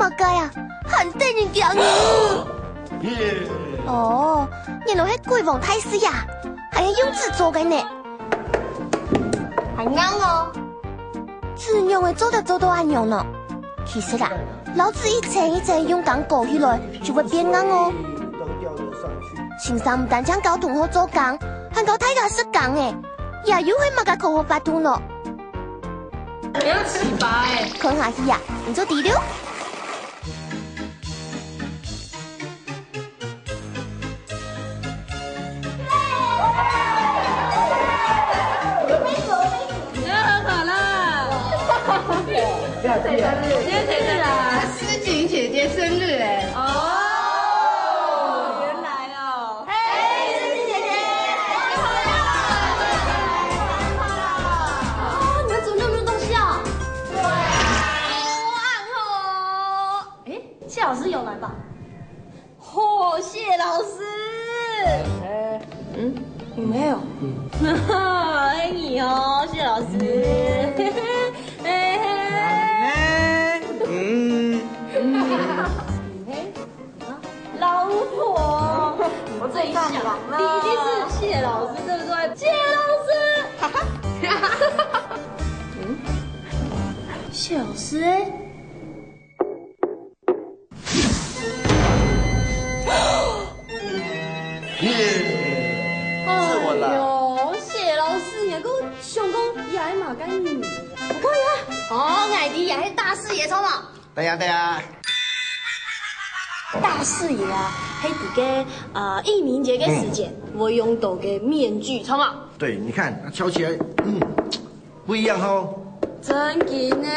么该啊？很得人惊哦，原来是鬼王太师呀，还是用纸做的呢？很啱哦。纸样的做得做到安样呢？其实啦，老子一层一层用钢裹起来，就会变硬哦。先生唔但将教同学做工，还教大家识工诶，也有系乜嘅科学法度呢？不要奇葩哎！看下去呀，你做第六。今天谁生日？今天谁生日啊？思锦姐姐生日哎！哦，原来哦！嘿，思锦姐姐，生日快乐！哦，你们怎么那么多东西啊？对啊，哎，谢老师有来吧？哦，谢老师。你没有？哎，你哦，谢老师。老婆，我最想的一定是谢老师，对不对？谢老师，哈哈，谢老师，是我啦！哟，谢老师，你个上讲也系马干女，可以啊！哦，艾迪也系大视野，错嘛？对呀对呀。大视野啊，喺伫个义民节个时间，我用到个面具，错嘛？对，你看它敲起来，不一样哦。真紧呢，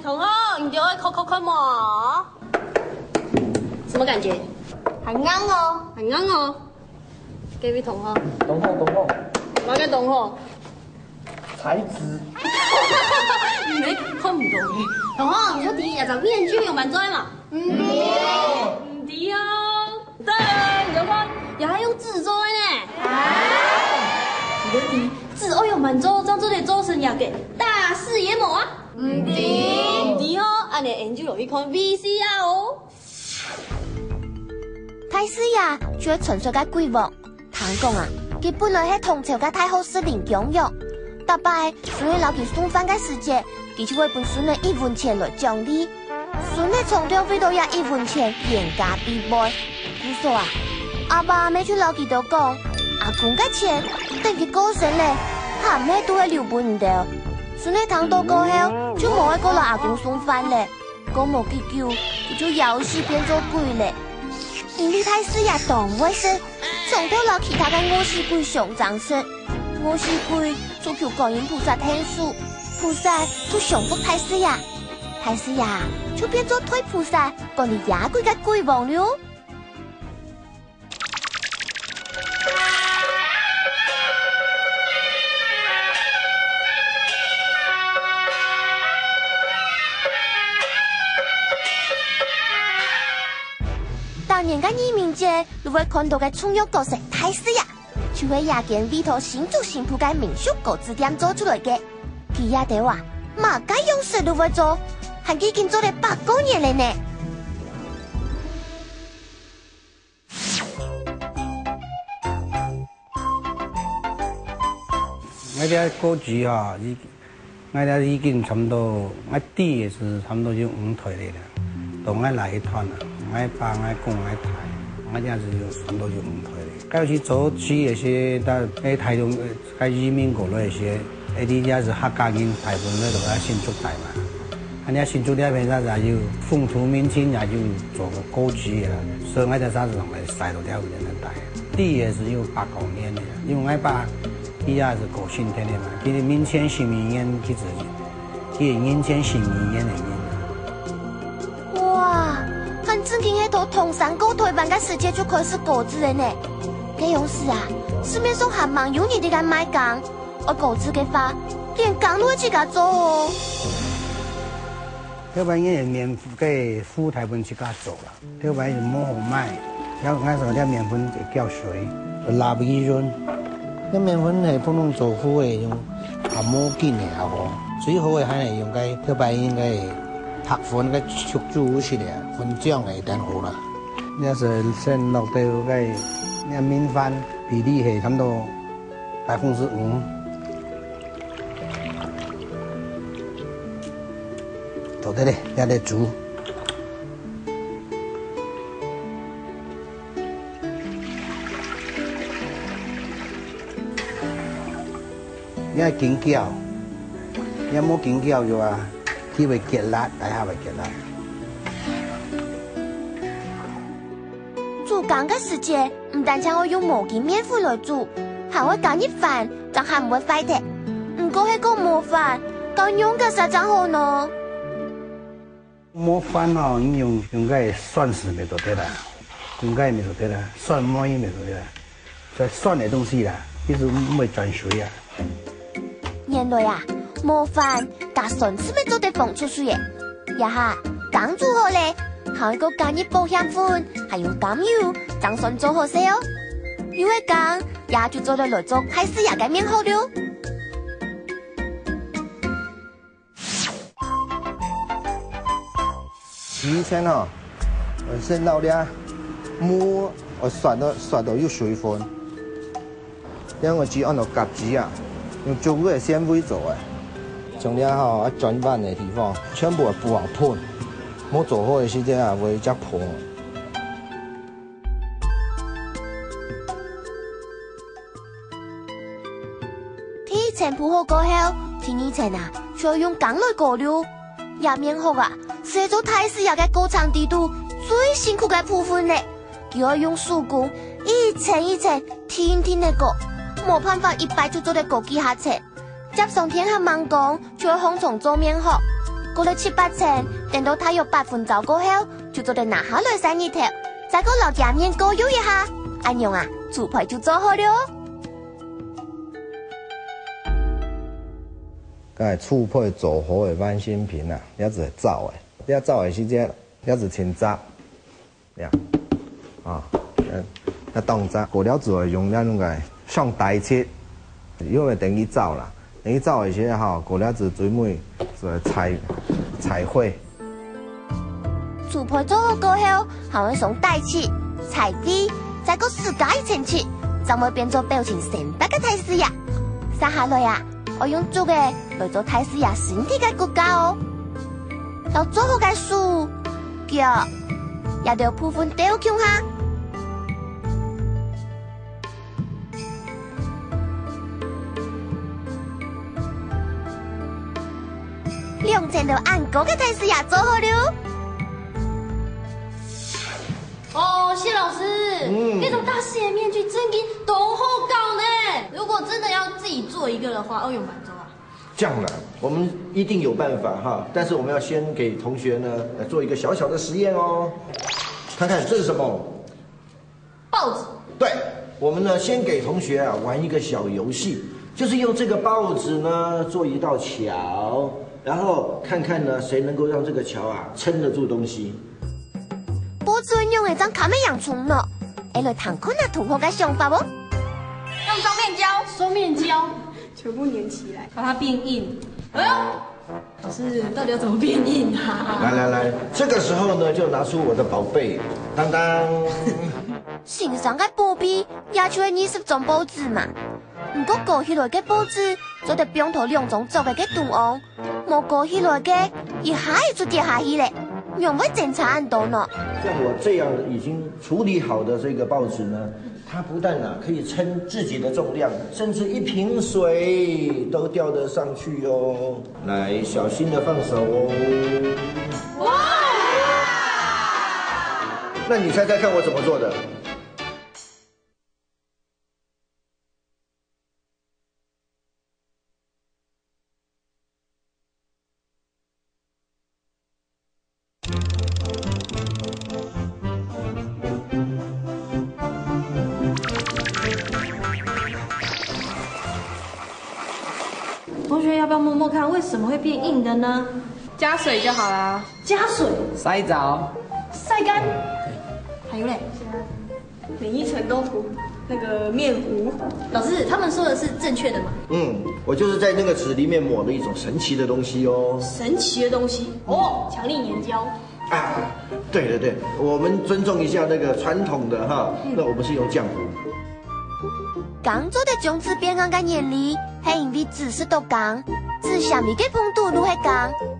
同学，你就会扣嘛？什么感觉？很硬哦，很硬哦。各位同学，懂后，哪个同学？材质。你没看唔到嘅，同學，你說第一日就面具用蠻多嘛？唔啲啊，對啊，有看，又係用紙做嘅呢。你說第紙我用蠻多，將這裡做成一個大視野模啊？唔啲哦，安尼研究落去看 VCR 哦。太師呀，就係傳說嘅鬼王，聽講啊，佢本來係唐朝嘅太后司令楊勇。大伯孫女留佢送飯嘅時節，佢就會本孫女1文錢來獎勵。孫女從中飛到也1文錢，嚴加必買。佢說啊，阿爸咪去留佢度講，阿公嘅錢等佢過身咧，下咩都係留本唔到。孫女聽到過後，就冇去過來阿公送飯咧，過冇幾久，佢就有事變做鬼咧。因為太師也當為是，從頭留其他嘅餓死鬼上장身。餓死鬼就求觀音菩薩天數，菩薩就降服太師呀，太師呀就變做推菩薩，講你野鬼嘅鬼王了。當年嘅義民節，你會看到嘅重要角色太師呀。就係亞件裏頭新做新鋪嘅民俗果子店做出來嘅，佢也得話馬家用事都會做，還已經做了8個年了呢。我哋果子啊，我哋已經差唔多，我底也是差唔多就5台嚟啦，到我來一團啦，我爸我公我太。我這樣子就差不多就5台了。該去做起那些，但喺台中該移民過來那些，嗰啲也是客家人大部分都係新竹大嘛。人家新竹那邊啥子也有風土民情，也有做個歌劇啦，所以我在啥子上面曬到條人嚟帶。地也是有8、9年的，因為我爸佢也是過新天的嘛，佢哋民間新民煙佢自己，佢民間新民煙嚟煙。哇！很正經喺度同山高台灣嘅世界就開始果子的呢。這樣事啊，市面上還蠻有你哋嘅賣講，而果子嘅話，連講都會自家做哦。條板也麵給副台本自家做啦，條板是冇好賣，然後嗰時候啲麵粉叫水，就拉不起潤。啲麵粉係普通做副嘅用，也冇見嘅好，最好嘅係用嘅條板應該拍粉个熟煮起来，粉浆会变好啦。那是先落到个那面饭比例是差不多5%，到底咧，也得煮。你要紧搅，你冇紧搅就话，佢会结辣，底下会结辣。煮羹嘅时节，唔但请我用毛巾面粉来煮，还会加热饭，就还唔会坏的。唔过迄个麻烦，咁用嘅实真好呢。磨饭哦，你用个蒜丝咪做得啦，用个咪做得啦，蒜末咪做得啦，所以蒜的东西啦，其实唔会转水啊。原来啊，麻烦加蒜丝咪做得放出水嘅，呀哈，刚煮好咧，还有一个加热保鲜粉，还用甘油将蒜做好些哦。因为咁，也就做得来做泰式牙嘅面好了。以前哦，先老啲摸，我刷到有水分，因为只按照夹子啊。用足嘅纤维做嘅，將啲吼轉板嘅地方全部係補盤，冇做好嘅時間啊會則破。第一層鋪好過後，第二層啊，就要用羹來過了。入面學啊，是做泰式牙嘅高層地度最辛苦嘅部分咧，佢要用手工一層一層天天嘅過。冇辦法一擺就做得過幾下層，接上天下猛講，就要紅蟲做面殼，過了7、8層，等到太陽8分鐘過後，就做得拿下來洗一條，再過落夾面過油一下，咁樣啊，豬排就做好了。剛才醋配做好嘅番新品啊，一直係走嘅，一走嘅時間，一直清汁，呀，啊，一當汁過了之後用那種個。上大切，因為等於走啦，等於走嘅時候，過了就最尾就菜花。豬排做好過後，還會上大切、菜花，再個自家一層切，就會變做表情成百嘅泰式牙。接下來啊，我用煮嘅來做泰式牙身體嘅骨架哦。要做好嘅手腳，也要部分雕強下。2層就按嗰個泰式牙做好了。哦，謝老師，那種大師爺面具真嘅都好搞呢。如果真的要自己做一個的話，要用滿洲啊？這樣的，我們一定有辦法哈。但是我們要先給同學呢做一個小小的實驗哦。看看這是什麼？報紙。對，我們呢先給同學啊玩一個小遊戲，就是用這個報紙呢做一道橋。然後看看呢，誰能夠讓這個橋啊撐得住東西。報紙用嚟裝卡咩洋蔥呢？來談看下同學嘅想法哦。用雙面膠，雙面膠全部粘起來，把它變硬。哎呦，老師到底要怎麼變硬啊？來，這個時候呢就拿出我的寶貝，當當。身上嘅寶貝也就係20張報紙嘛。唔過過起來嘅報紙做得邊頭2種做嘅圖案。冇過起來嘅，一下就跌下去咧，用會檢查很多呢。像我這樣已經處理好的這個報紙呢，它不但可以撐自己的重量，甚至一瓶水都吊得上去哦。來，小心的放手哦。哇！那你猜猜看我怎麼做的？同學要不要摸摸看，為什麼會變硬的呢？加水就好啦。加水，曬澡，曬乾，還有嘞，每一層都塗。那个面糊。老师，他们说的是正确的吗？我就是在那个纸里面抹了一种神奇的东西哦。神奇的东西哦，强力粘胶。啊，对，我们尊重一下那个传统的哈。那我们是用浆糊。工做的种子变硬嘅原理，系因为纸是多工，纸上面嘅碰度愈系工，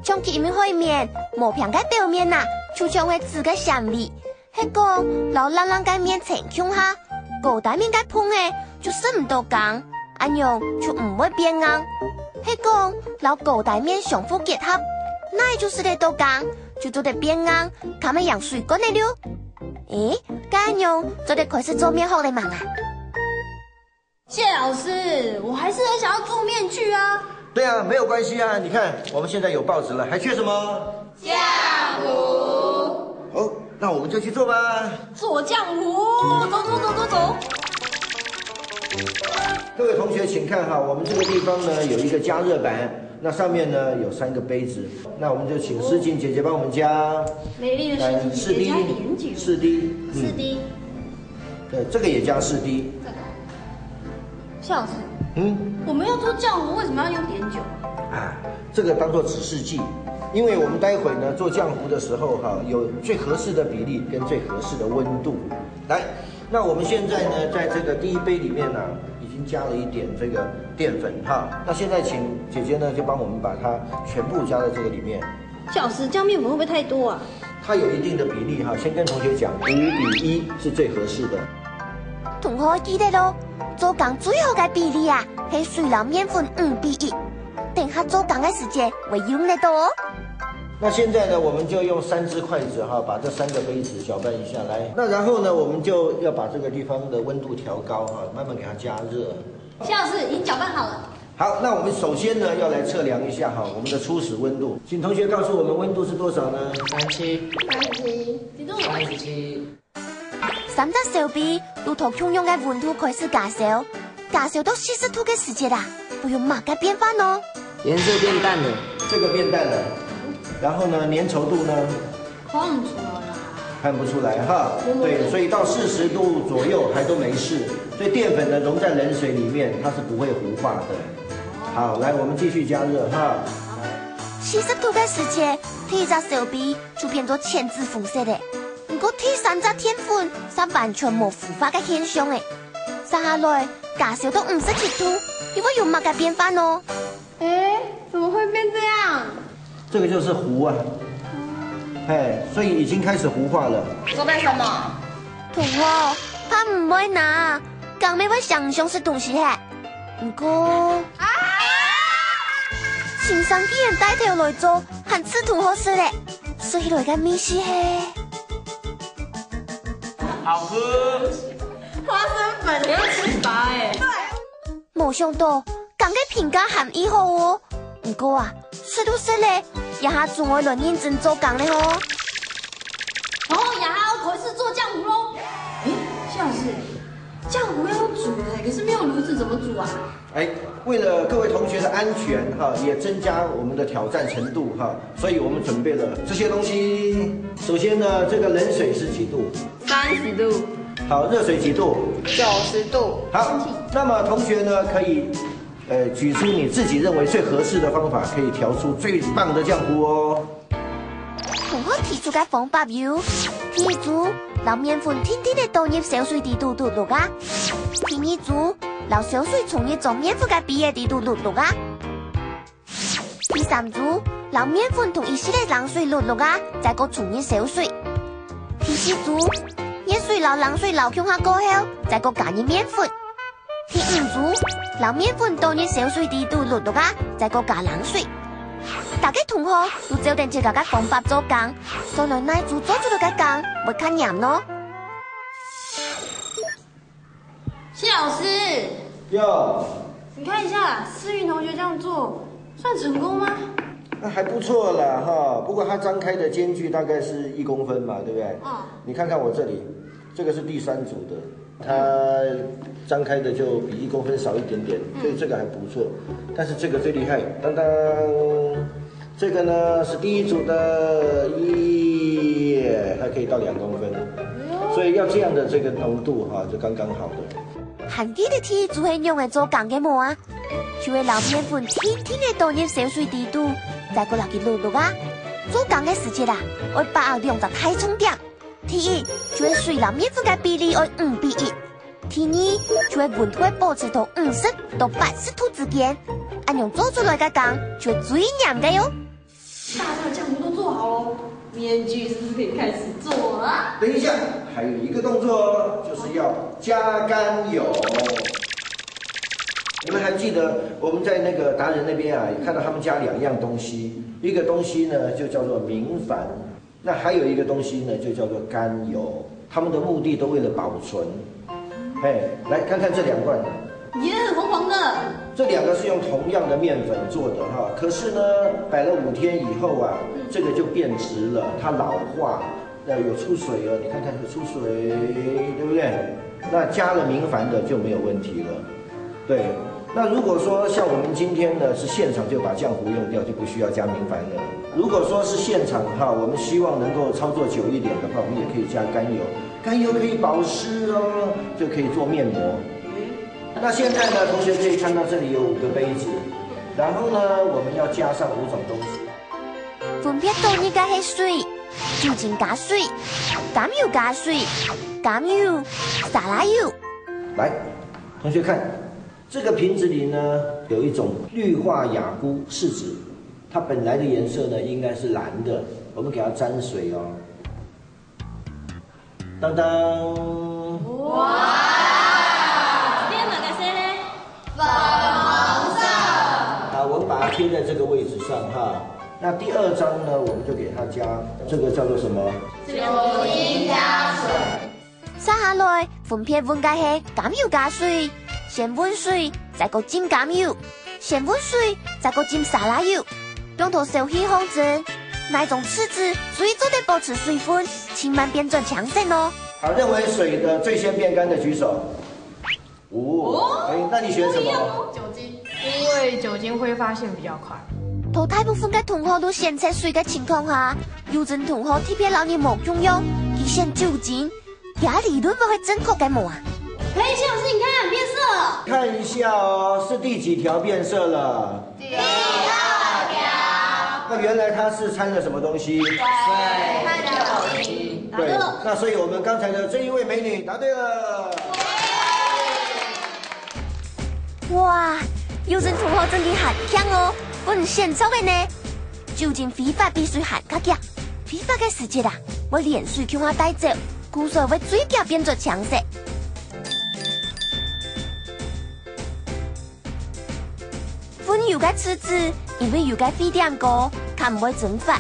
像佢面可以面磨平嘅表面呐，就像係紙嘅上面，係講老冷冷嘅面呈向下，高大面嘅碰嘅就是唔多工，咁樣就唔會變硬。係講老高大面相互結合，那就是得多工，就做得變硬，咁樣養水乾嘅了。誒，咁樣做得開始做面好嚟嘛？謝老師，我還是很想要做面具啊。对啊，没有关系啊。你看，我们现在有报纸了，还缺什么？浆糊。好，那我们就去做吧。做浆糊，走。各位同学，请看哈，我们这个地方呢有一个加热板，那上面呢有3个杯子，那我们就请诗静姐姐帮我们加。美丽的诗静姐姐加点酒。4滴。4滴。对，这个也加4滴。谢老师，我们要做浆糊，为什么要用碘酒？啊，这个当做指示剂，因为我们待会呢做浆糊的时候哈，有最合适的比例跟最合适的温度。来，那我们现在呢，在这个第1杯里面呢，已经加了一点这个淀粉哈。那现在请姐姐呢，就帮我们把它全部加在这个里面。谢老师，这样面粉会不会太多啊？它有一定的比例哈，先跟同学讲，5比1是最合适的。同學記得咯，做工最好嘅比例啊，係水流面粉5比1。等下做工嘅時間會用得到哦。那現在呢，我們就用3隻筷子哈，把這3個杯子攪拌一下來。那然後呢，我們就要把這個地方的溫度調高哈，慢慢給它加熱。謝老師，已經攪拌好了。好，那我們首先呢，要來測量一下哈，我們的初始溫度。請同學告訴我們溫度是多少呢？37。3隻手臂如同同樣嘅溫度開始加燒，加燒到40度嘅時間啦，會有乜嘅變化呢？顏色變淡了，這個變淡了。然後呢，粘稠度呢？看不出來啦。看不出來哈。對，所以到40度左右還都沒事。所以澱粉呢溶在冷水裡面，它是不會糊化的。好，來我們繼續加熱哈。40度嘅時間，第一隻手臂就變做淺紫膚色嘅。不過第3隻澱粉是完全冇腐化嘅現象誒，接下來加燒到57度，又會有乜嘅變化呢？怎麼會變這樣？這個就是糊啊，所以已經開始糊化了。做咩什麼？同學，他唔會拿，更未會想象是東西嘅。不過，先生既然帶頭來做，很似同學似咧，所以來嘅咩事係？好喝。花生粉很有啟發誒。冇想到，咁嘅評價含義好哦。不過啊，是都是咧，一下仲會輪認真做工咧哦。然後雅哈要開始做漿糊咯。謝老師，漿糊要煮可是沒有爐子怎麼煮啊？為了各位同學的安全哈，也增加我們的挑戰程度哈，所以我們準備了這些東西。首先呢，這個冷水是幾度？30度。好，熱水幾度？90度。好，那麼同學呢可以，舉出你自己認為最合適的方法，可以調出最棒的漿糊哦。同學提出嘅方法有：第一組，讓麵粉天天地倒入小水滴嘟嘟落啊；第二組，讓小水從入將麵粉嘅比嘅滴嘟嘟落啊；第三組，讓麵粉同一系列冷水落落啊，再個從入小水；第四組，熱水撈冷水撈向下過後，再個加入麵粉；第五組，讓麵粉倒入小水滴嘟落落啊，再個加冷水。大家同學都照定這個嘅方法做工，所以哪組做出嚟嘅工會較嚴咯。謝老師，你看一下思雲同學這樣做，算成功嗎？還不錯啦哈，不過它張開的間距大概是1公分嘛，對不對？你看看我這裡，這個是第3組的，它張開的就比1公分少一點點，所以這個還不錯。但是這個最厲害，當當，這個呢是第1組的，它可以到2公分。所以要这样的这个浓度哈，就刚刚好的。含几的铁就係用嚟做鋼嘅膜啊，就會留面粉天天嘅倒入小水底度，再過落去滷滷啊。做鋼嘅時節啦，我把握用就太重點。第一，就會水流面粉嘅比例為5:1。第二，就會溫度會保持到50到80度之間，按用做出來嘅鋼就會最黏嘅喲。大家的醬糊都做好了，面具是不是可以開始做了？等一下，还有一个动作哦，就是要加甘油。你们还记得我们在那个达人那边啊，看到他们加2样东西，一个东西呢就叫做明矾，那还有一个东西呢就叫做甘油，他们的目的都为了保存。哎，来看看这2罐。耶，黄黄的。这2个是用同样的面粉做的哈，可是呢，摆了5天以后啊，这个就变质了，它老化，有出水哦，你看看有出水，对不对？那加了明矾的就没有问题了，对。那如果说像我们今天呢是现场就把浆糊用掉，就不需要加明矾了。如果说是现场哈，我们希望能够操作久一点的话，我们也可以加甘油，甘油可以保湿哦，就可以做面膜。那现在呢，同学可以看到这里有5个杯子，然后呢，我们要加上5种东西。分别倒入嘅係水、酒精加水、甘油加水、甘油、沙拉油。来，同学看，这个瓶子里呢有一种氯化亚钴试纸，它本来的颜色呢应该是蓝的，我们给它沾水哦。当当。哇！我们把它贴在这个位置上哈。那第2张呢，我们就给它加这个叫做什么？酒精加水。接下來分別溫嘅係甘油加水，先溫水，再個浸甘油，先溫水，再個浸沙拉油，用頭小氣控制。哪一種次子最早得保持水分，千萬變成強身哦。好，認為水的最先變乾的舉手。那你選什麼？酒精。因為酒精揮發性比較快。到大部分嘅同學都先測水嘅情況下，有陣同學特別老年冇用藥，佢選酒精，也理論會正確嘅冇啊。哎，謝老師，你看變色了。看一下哦，是第幾條變色了？第2條。那原來它是摻了什麼東西？水，摻酒精。對，那所以我們剛才的這一位美女答對了。哇！有陣同學真係很強哦，本現錯嘅呢。酒精揮發比水還較強，揮發嘅時節啊，會連水向下帶走，故所會最強變做強色。分油嘅次子，因為油嘅沸點高，它唔會蒸發，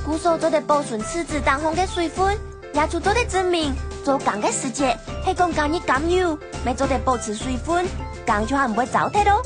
故所做得保存次子當中嘅水分，也就做得證明做鋼嘅時節係講加入甘油，咪做得保持水分，鋼就係唔會糟蹋咯。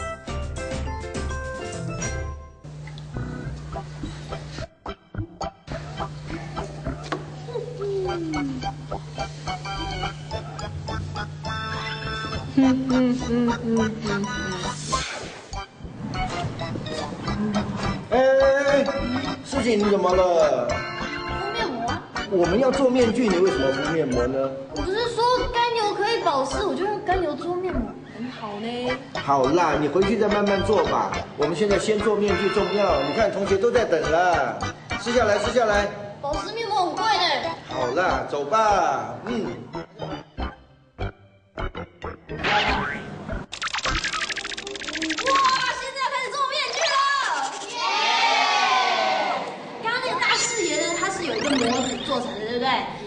师姐，你怎么了？敷面膜啊？我们要做面具，你为什么敷面膜呢？我不是说甘油可以保湿，我就用甘油做面膜，很好呢。好啦，你回去再慢慢做吧。我们现在先做面具重要。你看同学都在等了，吃下来，吃下来。保湿面膜很贵的。好啦，走吧。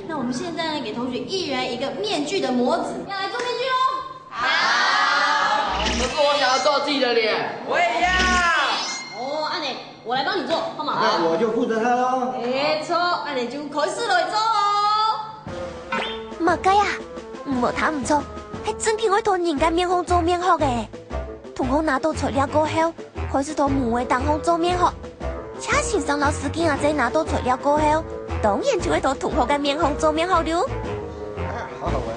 那我们现在呢，给同学1人1个面具的模子，要来做面具喽。好。可是我想要做自己的脸，我也要。哦，安妮，我来帮你做，好吗？那我就负责它喽。没错，安妮就開始來做哦。乜計啊？唔睇唔錯，係真係可以同人家面孔做面殼嘅。同學拿到材料過後，開始同門衛當空做面殼。恰先生老師見阿仔拿到材料過後，當然就會同同學嘅面孔做面殼了。好好玩。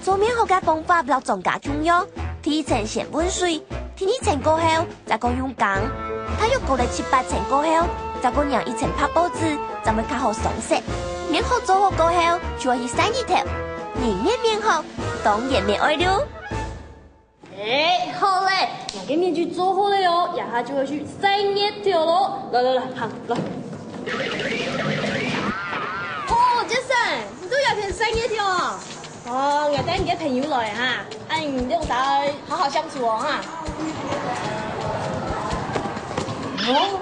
做面殼嘅方法要增加重要。第一層先溫水，第二層過後再講用鋼，它要過嚟7、8層過後，再講讓1層拍報紙，就會較好上色。面糊做好过后，就要去晒日头。人面面好，当然面爱了。哎，好嘞，那个面具做好了哟，然后就会去晒日头喽。来，好来。哦，杰森，你都要去晒日头啊？哦，我等你嘅朋友來哈，你用啥好好相處哦哈。哦。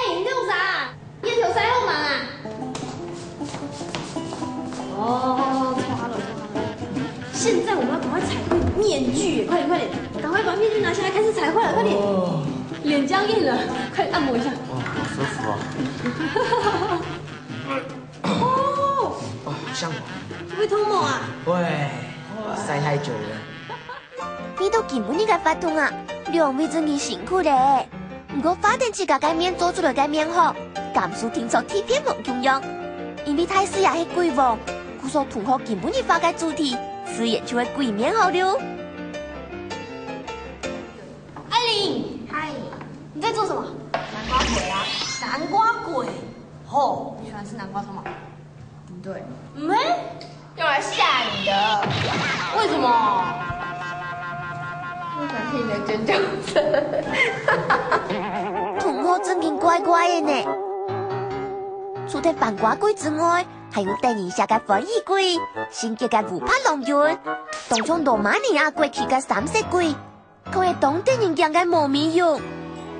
你用啥？面球塞后门啊？哦，擦了。现在我们要赶快彩绘面具，快点，赶快把面具拿下来，开始彩绘了，快点！脸僵硬了，快按摩一下。哇，好舒服啊！哦，哇，好像哦。会痛吗啊？会，晒太久了。你都根本你个发痛啊，两位真嘅辛苦咧。如果发电机个面做出来个面好，感受听说贴片梦中央，因为太师也是鬼王，故说同学根本你发个主题，自然就会鬼面好了。艾琳，嗨，你在做什么？南瓜鬼啊！南瓜鬼？哦，你喜欢吃南瓜汤吗？对。用来吓你的。为什么？我想听你的尖叫声。同学真劲怪怪的呢。除了反瓜鬼之外，还有第二下嘅火衣鬼、新嘅嘅湖泊浪人，當中羅馬尼亞過去嘅三色鬼，佢係當地人講嘅無面肉。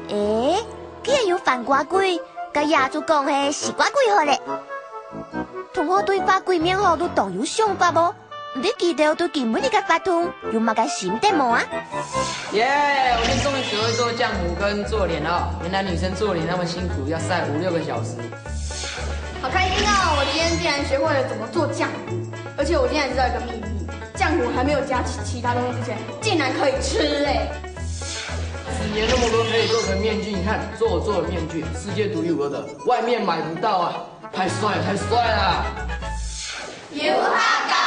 佢係有反瓜鬼，咁也就講係西瓜鬼好咧。同學對發鬼面好都當有想法噃。你記得對根本你嘅發通有乜嘅心得冇啊？耶！我们终于学会做浆糊跟做脸了。原来女生做脸那么辛苦，要晒5、6个小时。好开心哦！我今天竟然学会了怎么做浆糊，而且我今天还知道一个秘密，浆糊还没有加其他东西之前，竟然可以吃哎！纸黏那么多可以做成面具，你看，我做的面具，世界独一无二的，外面买不到啊！太帅了，太帅了！有哈嘎。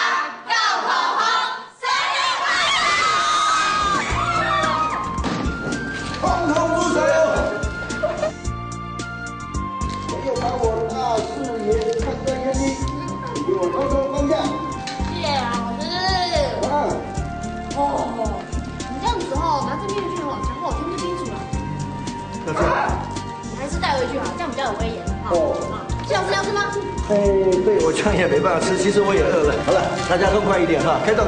你这样子哦，拿着面具哦，讲话我听不清楚了。你还是带回去好，这样比较有威严。要吃吗？对，我这样也没办法吃，其实我也饿了。好了，大家都快一点哈，开动！